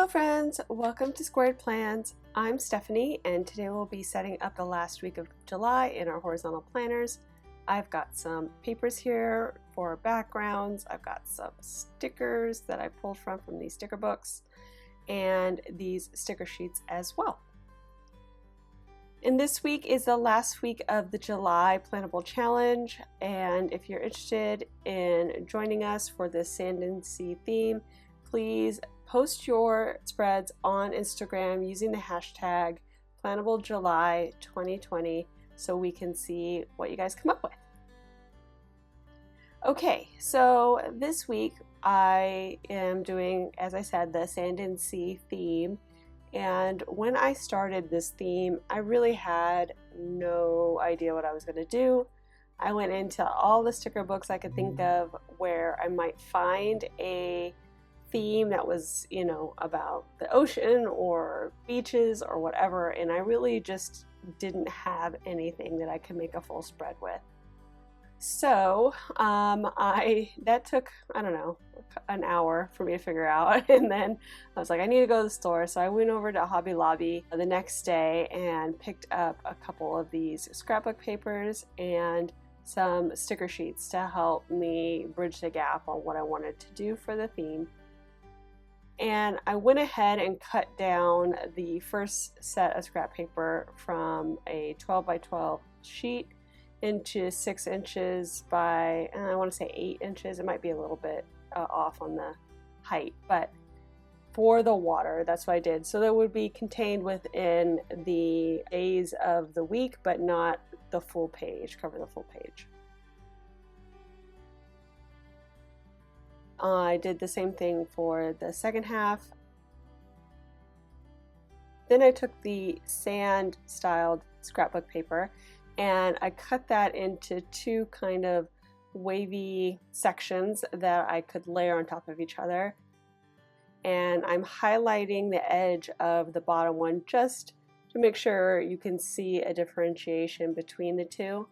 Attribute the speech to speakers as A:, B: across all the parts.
A: friends, welcome to Squared Plans. I'm Stephanie and today we'll be setting up the last week of July in our horizontal planners. I've got some papers here for backgrounds, I've got some stickers that I pulled from these sticker books, and these sticker sheets as well. And this week is the last week of the July Planable Challenge, and if you're interested in joining us for this Sand and Sea theme, please post your spreads on Instagram using the hashtag PlanableJuly2020 so we can see what you guys come up with. Okay, so this week I am doing, as I said, the Sand and Sea theme. And when I started this theme, I really had no idea what I was going to do. I went into all the sticker books I could think of where I might find a theme that was, about the ocean or beaches or whatever, and I really just didn't have anything that I could make a full spread with. So that took, I don't know, an hour for me to figure out, and then I was like, I need to go to the store, so I went over to Hobby Lobby the next day and picked up a couple of these scrapbook papers and some sticker sheets to help me bridge the gap on what I wanted to do for the theme. And I went ahead and cut down the first set of scrap paper from a 12 by 12 sheet into 6 inches by, I want to say 8 inches. It might be a little bit off on the height, but for the water, that's what I did. So that would be contained within the days of the week, but not the full page, cover the full page. I did the same thing for the second half. Then I took the sand styled scrapbook paper and I cut that into two kind of wavy sections that I could layer on top of each other. And I'm highlighting the edge of the bottom one just to make sure you can see a differentiation between the two,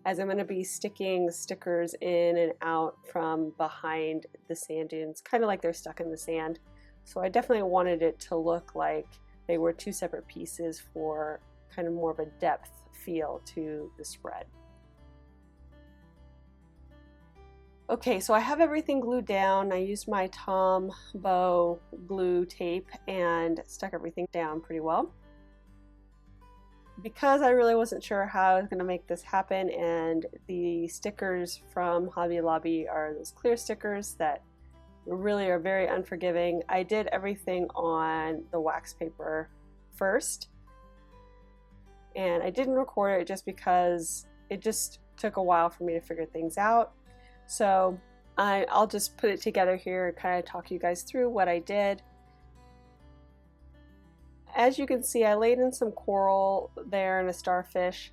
A: as I'm going to be sticking stickers in and out from behind the sand dunes, kind of like they're stuck in the sand. So I definitely wanted it to look like they were two separate pieces for kind of more of a depth feel to the spread. Okay, so I have everything glued down. I used my Tombow glue tape and stuck everything down pretty well. Because I really wasn't sure how I was going to make this happen, and the stickers from Hobby Lobby are those clear stickers that really are very unforgiving, I did everything on the wax paper first. And I didn't record it just because it just took a while for me to figure things out. So I'll just put it together here and kind of talk you guys through what I did. As you can see, I laid in some coral there and a starfish.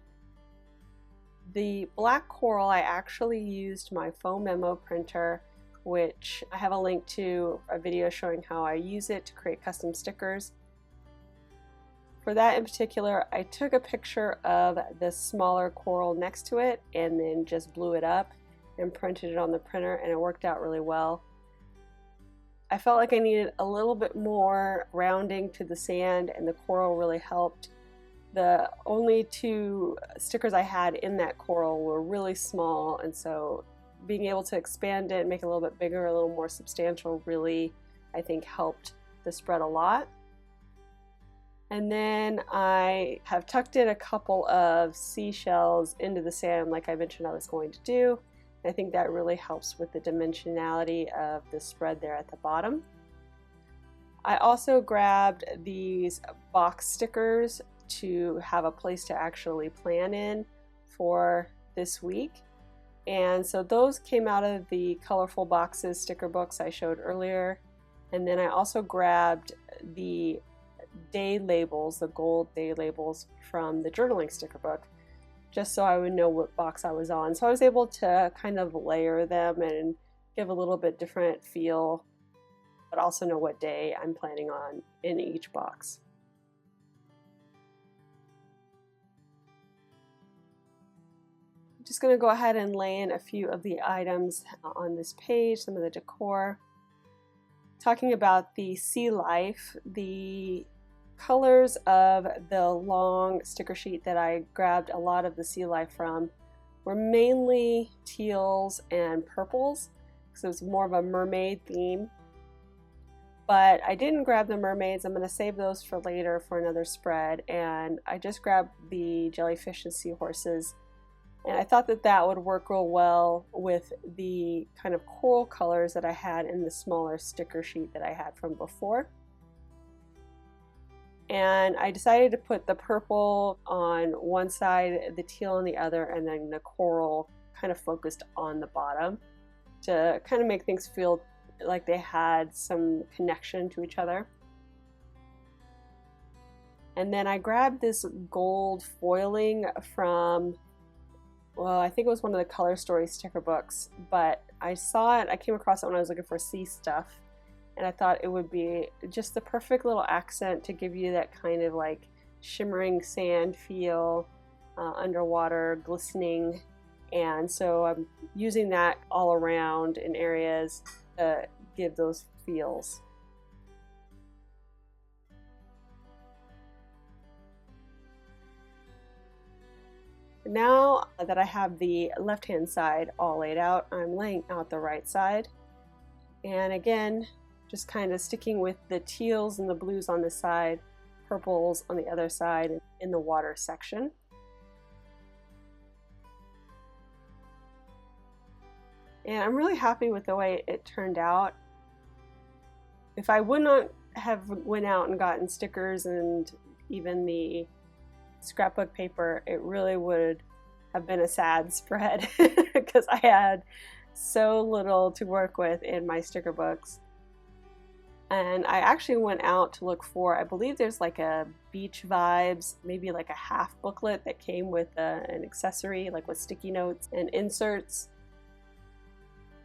A: The black coral, I actually used my foam memo printer, which I have a link to a video showing how I use it to create custom stickers. For that in particular, I took a picture of the smaller coral next to it and then just blew it up and printed it on the printer, and it worked out really well. I felt like I needed a little bit more rounding to the sand, and the coral really helped. The only two stickers I had in that coral were really small, and so being able to expand it and make it a little bit bigger, a little more substantial, really, I think, helped the spread a lot. And then I have tucked in a couple of seashells into the sand like I mentioned I was going to do. I think that really helps with the dimensionality of the spread there at the bottom. I also grabbed these box stickers to have a place to actually plan in for this week. And so those came out of the Colorful Boxes sticker books I showed earlier. And then I also grabbed the day labels, the gold day labels from the journaling sticker book, just so I would know what box I was on. So I was able to kind of layer them and give a little bit different feel, but also know what day I'm planning on in each box. I'm just going to go ahead and lay in a few of the items on this page, some of the decor. talking about the sea life, the colors of the long sticker sheet that I grabbed a lot of the sea life from were mainly teals and purples, so it's more of a mermaid theme. But I didn't grab the mermaids. I'm going to save those for later for another spread, and I just grabbed the jellyfish and seahorses, and I thought that that would work real well with the kind of coral colors that I had in the smaller sticker sheet that I had from before. And I decided to put the purple on one side, the teal on the other, and then the coral kind of focused on the bottom to kind of make things feel like they had some connection to each other. And then I grabbed this gold foiling from, well, I think it was one of the Color Story sticker books, but I saw it, I came across it when I was looking for sea stuff, and I thought it would be just the perfect little accent to give you that kind of like shimmering sand feel, underwater, glistening. And so I'm using that all around in areas to give those feels. Now that I have the left-hand side all laid out, I'm laying out the right side. And again, just kind of sticking with the teals and the blues on this side, purples on the other side in the water section. And I'm really happy with the way it turned out. If I would not have went out and gotten stickers and even the scrapbook paper, it really would have been a sad spread because I had so little to work with in my sticker books. And I actually went out to look for, I believe there's like a beach vibes, maybe like a half booklet that came with an accessory, like with sticky notes and inserts.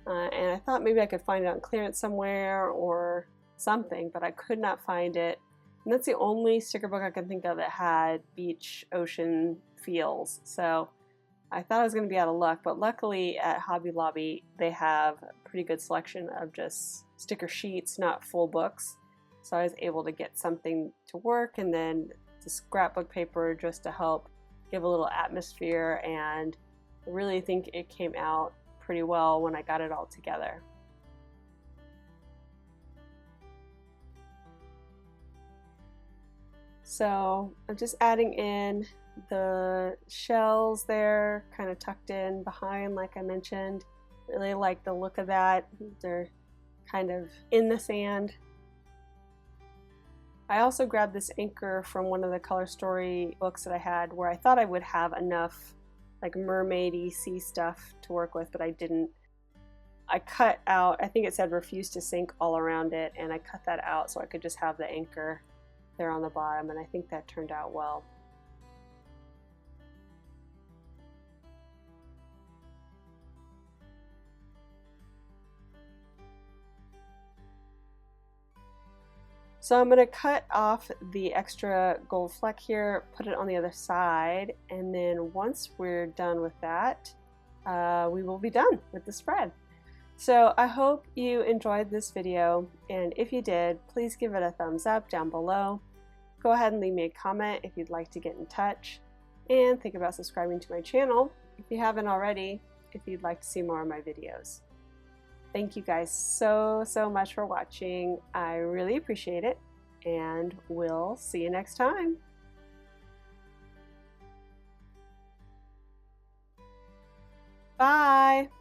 A: And I thought maybe I could find it on clearance somewhere or something, but I could not find it. And that's the only sticker book I can think of that had beach, ocean feels. So I thought I was going to be out of luck, but luckily at Hobby Lobby they have a pretty good selection of just sticker sheets, not full books. So I was able to get something to work, and then the scrapbook paper just to help give a little atmosphere, and I really think it came out pretty well when I got it all together. So I'm just adding in the shells there, kind of tucked in behind like I mentioned. Really like the look of that. They're kind of in the sand. I also grabbed this anchor from one of the Color Story books that I had where I thought I would have enough like mermaidy sea stuff to work with, but I didn't. I cut out, I think it said refuse to sink all around it, and I cut that out so I could just have the anchor there on the bottom, and I think that turned out well. So I'm going to cut off the extra gold fleck here, put it on the other side, and then once we're done with that, we will be done with the spread. So I hope you enjoyed this video, and if you did, please give it a thumbs up down below. Go ahead and leave me a comment if you'd like to get in touch, and think about subscribing to my channel if you haven't already, if you'd like to see more of my videos. Thank you guys so much for watching. I really appreciate it, and we'll see you next time. Bye!